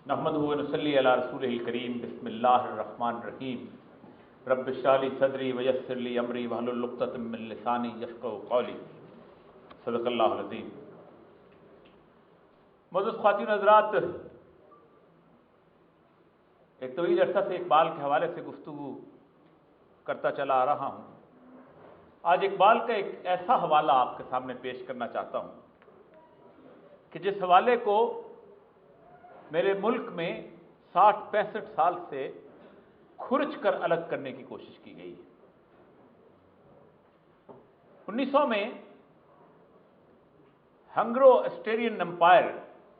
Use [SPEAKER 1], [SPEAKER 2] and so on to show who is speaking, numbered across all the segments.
[SPEAKER 1] नहमदुहु व नसल्ली अला रसूलिहिल करीम बिस्मिल्लाहिर रहमानिर रहीम रब्बि इश्रह ली सदरी व यस्सिर ली अमरी वहलुल उक़दतम मिन लिसानी यफ़क़हू क़ौली सदक़ल्लाहुल अज़ीम। मोअज़्ज़ज़ ख़वातीन हज़रात, एक तवील अरसा से इक़बाल के हवाले से गुफ्तगू करता चला आ रहा हूँ। आज इक़बाल का एक ऐसा हवाला आपके सामने पेश करना चाहता हूँ कि जिस हवाले को मेरे मुल्क में 60-65 साल से खुरच कर अलग करने की कोशिश की गई है। 1900 में हंग्रो ऑस्ट्रियन एम्पायर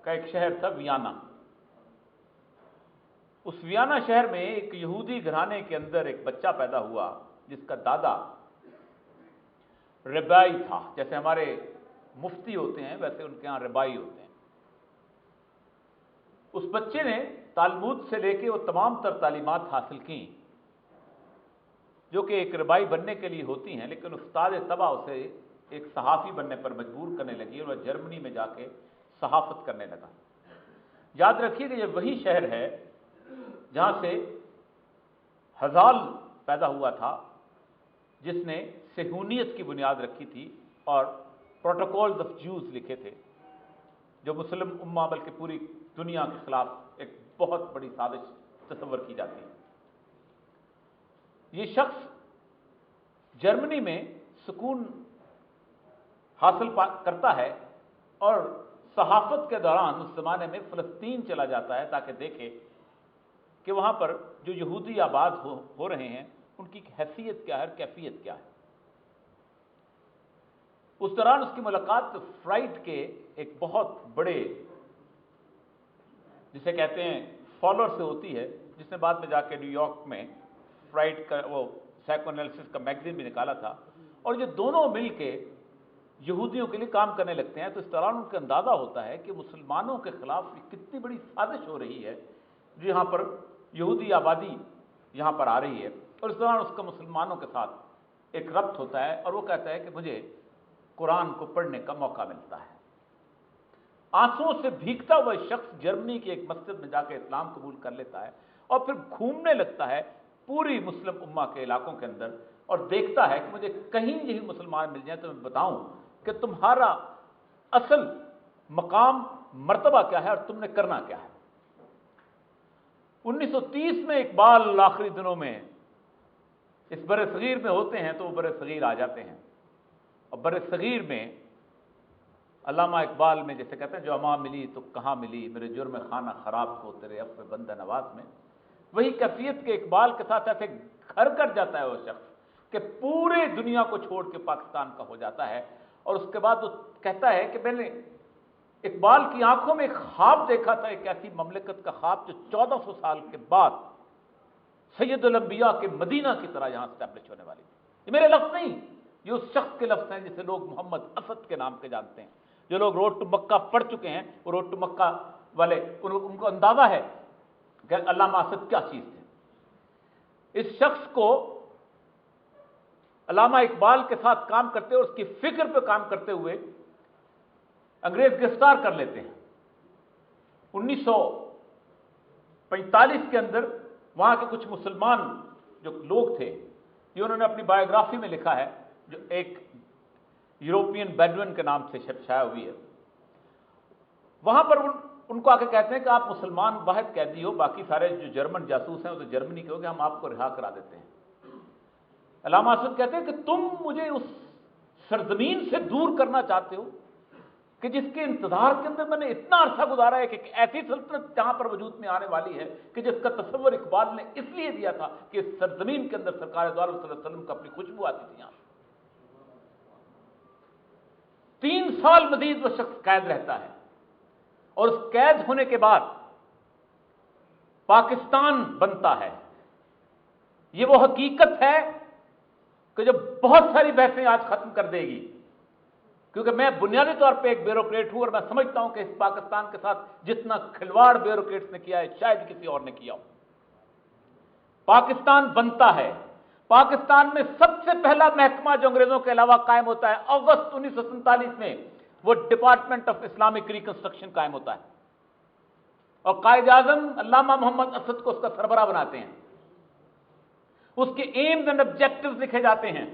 [SPEAKER 1] का एक शहर था वियना। उस वियना शहर में एक यहूदी घराने के अंदर एक बच्चा पैदा हुआ जिसका दादा रबाई था। जैसे हमारे मुफ्ती होते हैं वैसे उनके यहाँ रबाई होते हैं। उस बच्चे ने तालमूद से लेके वो तमाम तर तालीमात हासिल की जो कि एक रबाई बनने के लिए होती हैं, लेकिन उस्ताद तबा उसे एक सहाफ़ी बनने पर मजबूर करने लगी और वह जर्मनी में जाके सहाफ़त करने लगा। याद रखिए कि ये वही शहर है जहाँ से हज़ाल पैदा हुआ था जिसने सेहूनियत की बुनियाद रखी थी और प्रोटोकॉल्स ऑफ जूस लिखे थे जो मुस्लिम उम्मा बल्कि पूरी दुनिया के खिलाफ एक बहुत बड़ी साजिश तस्वर की जाती है। ये शख्स जर्मनी में सुकून हासिल करता है और सहाफत के दौरान उस जमाने में फ़लस्तीन चला जाता है ताकि देखे कि वहाँ पर जो यहूदी आबाद हो रहे हैं उनकी हैसियत क्या है, कैफियत क्या है। उस दौरान उसकी मुलाकात फ्राइड के एक बहुत बड़े जिसे कहते हैं फॉलोअर से होती है, जिसने बाद में जाके न्यूयॉर्क में फ्राइड का वो साइकोएनालिसिस का मैगजीन भी निकाला था। और ये दोनों मिलके यहूदियों के लिए काम करने लगते हैं। तो इस दौरान उनका अंदाज़ा होता है कि मुसलमानों के खिलाफ कितनी बड़ी साजिश हो रही है जो यहाँ पर यहूदी आबादी यहाँ पर आ रही है। और इस दौरान उसका मुसलमानों के साथ एक रब्त होता है और वो कहता है कि मुझे कुरान को पढ़ने का मौका मिलता है। आंसुओं से भीगता हुआ शख्स जर्मनी की एक मस्जिद में जाकर इस्लाम कबूल कर लेता है और फिर घूमने लगता है पूरी मुस्लिम उम्मा के इलाकों के अंदर और देखता है कि मुझे कहीं यही मुसलमान मिल जाए तो मैं बताऊं कि तुम्हारा असल मकाम मर्तबा क्या है और तुमने करना क्या है। 1930 में इकबाल आखिरी दिनों में इस बरे सगीर में होते हैं तो वो बरे सगीर आ जाते हैं और बरे सगीर में अल्लामा इकबाल में जैसे कहते हैं जो अमा मिली तो कहाँ मिली मेरे जुर्म खाना खराब को तेरे अफ़ बंदा नवाज में, वही कैफियत के इकबाल के साथ ऐसे घर कर जाता है वो शख्स कि पूरे दुनिया को छोड़ के पाकिस्तान का हो जाता है। और उसके बाद वो कहता है कि मैंने इकबाल की आंखों में एक ख्वाब देखा था, एक ऐसी ममलिकत का ख्वाब जो 1400 साल के बाद सैयदुल अंबिया के मदीना की तरह यहाँ स्टैब्लिश होने वाली थी। ये मेरे लफ्ज़ नहीं, ये उस शख्स के लफ्ज़ हैं जिसे लोग मोहम्मद असद के नाम से जानते हैं। जो लोग रोड टू मक्का पढ़ चुके हैं वो रोड टू मक्का वाले उनको अंदाजा है कि अल्लामा असद क्या चीज़ थे। इस शख्स को अल्लामा इकबाल के साथ काम करते और उसकी फिक्र पे काम करते हुए अंग्रेज गिरफ्तार कर लेते हैं। 1945 के अंदर वहां के कुछ मुसलमान जो लोग थे ये उन्होंने अपनी बायोग्राफी में लिखा है जो एक यूरोपियन बेडुइन के नाम से शाया हुई है। वहां पर उनको आके कहते हैं कि आप मुसलमान वाहिद कैदी हो, बाकी सारे जो जर्मन जासूस हैं वो तो जर्मनी के हो गए, हम आपको रिहा करा देते हैं। अल्लामा असद कहते हैं कि तुम मुझे उस सरजमीन से दूर करना चाहते हो कि जिसके इंतजार के अंदर मैंने इतना अरसा गुजारा है कि एक ऐसी सल्तनत जहां पर वजूद में आने वाली है कि जिसका तस्वर इकबाल ने इसलिए दिया था कि इस सरजमीन के अंदर सरकार दो आलम सल्लल्लाहु अलैहि वसल्लम का अपनी खुशबू आती थी। यहां 3 साल मजीद वह शख्स कैद रहता है और उस कैद होने के बाद पाकिस्तान बनता है। यह वो हकीकत है कि जो बहुत सारी बहसें आज खत्म कर देगी, क्योंकि मैं बुनियादी तौर पे एक ब्यूरोक्रेट हूं और मैं समझता हूं कि इस पाकिस्तान के साथ जितना खिलवाड़ ब्यूरोक्रेट्स ने किया है शायद किसी और ने किया हो। पाकिस्तान बनता है, पाकिस्तान में सबसे पहला महकमा जो अंग्रेजों के अलावा कायम होता है अगस्त 1947 में, वो डिपार्टमेंट ऑफ इस्लामिक रिकंस्ट्रक्शन कायम होता है। और कायद आज़म अल्लामा मोहम्मद असद को उसका सरबराह बनाते हैं। उसके एम्स एंड ऑब्जेक्टिव्स लिखे जाते हैं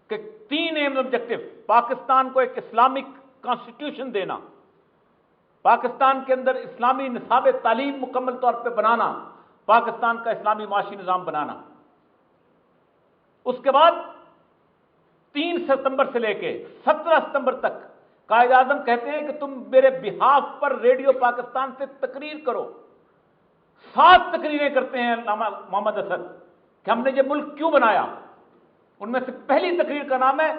[SPEAKER 1] कि 3 एम्स ऑब्जेक्टिव: पाकिस्तान को एक इस्लामिक कॉन्स्टिट्यूशन देना, पाकिस्तान के अंदर इस्लामी निसाब तालीम मुकम्मल तौर पर बनाना, पाकिस्तान का इस्लामी माशी निज़ाम बनाना। उसके बाद 3 सितंबर से लेके 17 सितंबर तक कायद आज़म कहते हैं कि तुम मेरे बिहाफ पर रेडियो पाकिस्तान से तकरीर करो। 7 तकरीरें करते हैं अल्लामा मोहम्मद असद कि हमने ये मुल्क क्यों बनाया। उनमें से पहली तकरीर का नाम है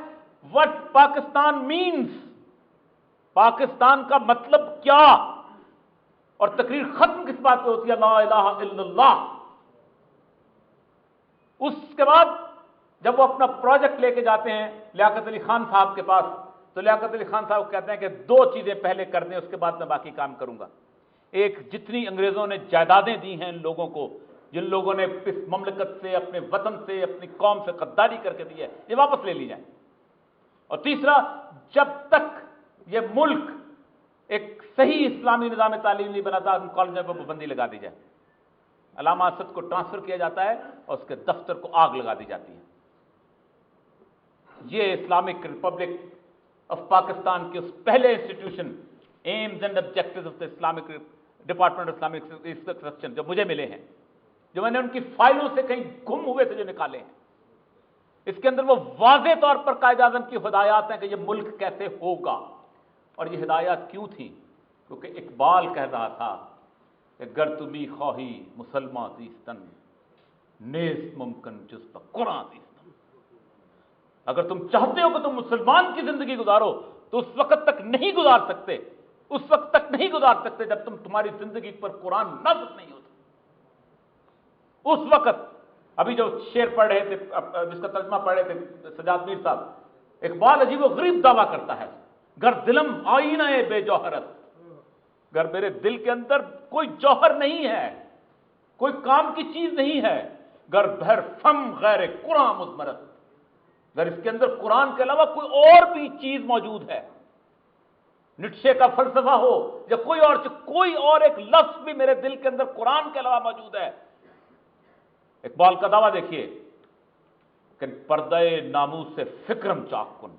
[SPEAKER 1] व्हाट पाकिस्तान मीन्स, पाकिस्तान का मतलब क्या। और तकरीर खत्म किस बात पे होती है? ला इलाहा इल्लल्लाह। उसके बाद जब वो अपना प्रोजेक्ट लेके जाते हैं लियाकत अली खान साहब के पास, तो लियाकत अली खान साहब कहते हैं कि 2 चीजें पहले कर दें, उसके बाद मैं बाकी काम करूंगा। एक, जितनी अंग्रेजों ने जायदादें दी हैं इन लोगों को, जिन लोगों ने इस ममलकत से, अपने वतन से, अपनी कौम से गद्दारी करके दी है, ये वापस ले ली जाए। और तीसरा, जब तक ये मुल्क एक सही इस्लामी निज़ाम तालीम नहीं बनाता, कॉलेजों पर पाबंदी लगा दी जाए। अल्लामा असद को ट्रांसफर किया जाता है और उसके दफ्तर को आग लगा दी जाती है। ये इस्लामिक रिपब्लिक ऑफ पाकिस्तान के उस पहले institution AIIMS and objectives of the Islamic department of Islamic instruction जो मुझे मिले हैं, जो मैंने उनकी फाइलों से कहीं गुम हुए थे जो निकाले हैं, इसके अंदर वो वाज़ेह तौर पर कायद आज़म की हिदायत हैं कि ये मुल्क कैसे होगा। और ये हिदायत क्यों थी? क्योंकि इकबाल कह रहा था कि गर तुम्ही ख्वाही मुसलमान जीस्तन नेस मुमकिन जुज़ ब कुरान जीस्तन। अगर तुम चाहते हो कि तुम मुसलमान की जिंदगी गुजारो तो उस वक्त तक नहीं गुजार सकते, उस वक्त तक नहीं गुजार सकते जब तुम्हारी जिंदगी पर कुरान नाज़िल नहीं होता। उस वक्त अभी जो शेर पढ़ रहे थे, जिसका तर्जमा पढ़ रहे थे सजाद मीर साहब, इकबाल अजीब गरीब दावा करता है, गर दिलम आईना बेजौहरत, गर मेरे दिल के अंदर कोई जौहर नहीं है, कोई काम की चीज नहीं है, गर भर फम गैर कुरान मुजमरत, अगर इसके अंदर कुरान के अलावा कोई और भी चीज मौजूद है, निट्शे का फलसफा हो या कोई और एक लफ्ज भी मेरे दिल के अंदर कुरान के अलावा मौजूद है। इकबाल का दावा देखिए कि पर्दे नामूस से फिक्रम चाकुन,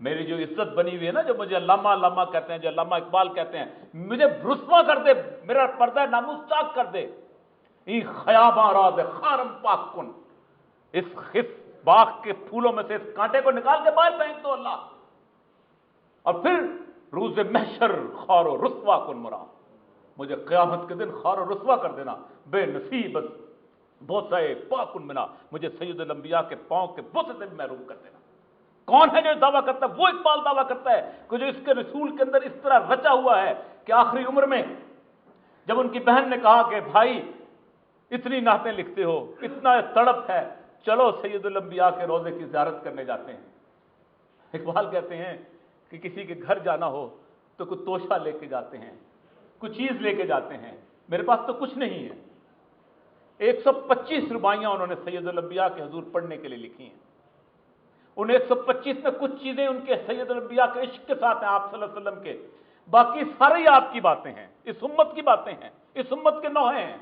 [SPEAKER 1] मेरी जो इज्जत बनी हुई है ना, जो मुझे अल्लामा कहते हैं, जो अल्लामा इकबाल कहते हैं, मुझे रुस्वा कर दे, मेरा पर्दा नामूस चाक कर दे। ई खयाबा राज खारम पाकुन, इस खिस बाग के फूलों में से इस कांटे को निकाल के बाहर फेंक दो अल्लाह, और फिर रूज़ महशर खारो रुस्वा कुन मुरा, मुझे क़यामत के दिन खारो रुस्वा कर देना, बेनसीब बोसे पाकुन मिना, मुझे सैयदुल अंबिया के पांव के बोसे से महरूम कर देना। कौन है जो दावा करता है? वो इकबाल दावा करता है कि जो इसके रसूल के अंदर इस तरह रचा हुआ है कि आखिरी उम्र में जब उनकी बहन ने कहा कि भाई इतनी नातें लिखते हो, इतना तड़प है, चलो सैयदुल अंबिया के रोजे की ज़ियारत करने जाते हैं। इकबाल कहते हैं कि किसी के घर जाना हो तो कुछ तोशा लेके जाते हैं, कुछ चीज लेके जाते हैं, मेरे पास तो कुछ नहीं है। 125 रुबाइयां उन्होंने सैयदुल अंबिया के हुजूर पढ़ने के लिए लिखी हैं। उन 125 में कुछ चीजें उनके सैयदुल अंबिया के इश्क के साथ हैं, आप सल्लल्लाहु अलैहि वसल्लम के, बाकी सारी आपकी बातें हैं, इस उम्मत की बातें हैं, इस उम्मत के नौहे हैं।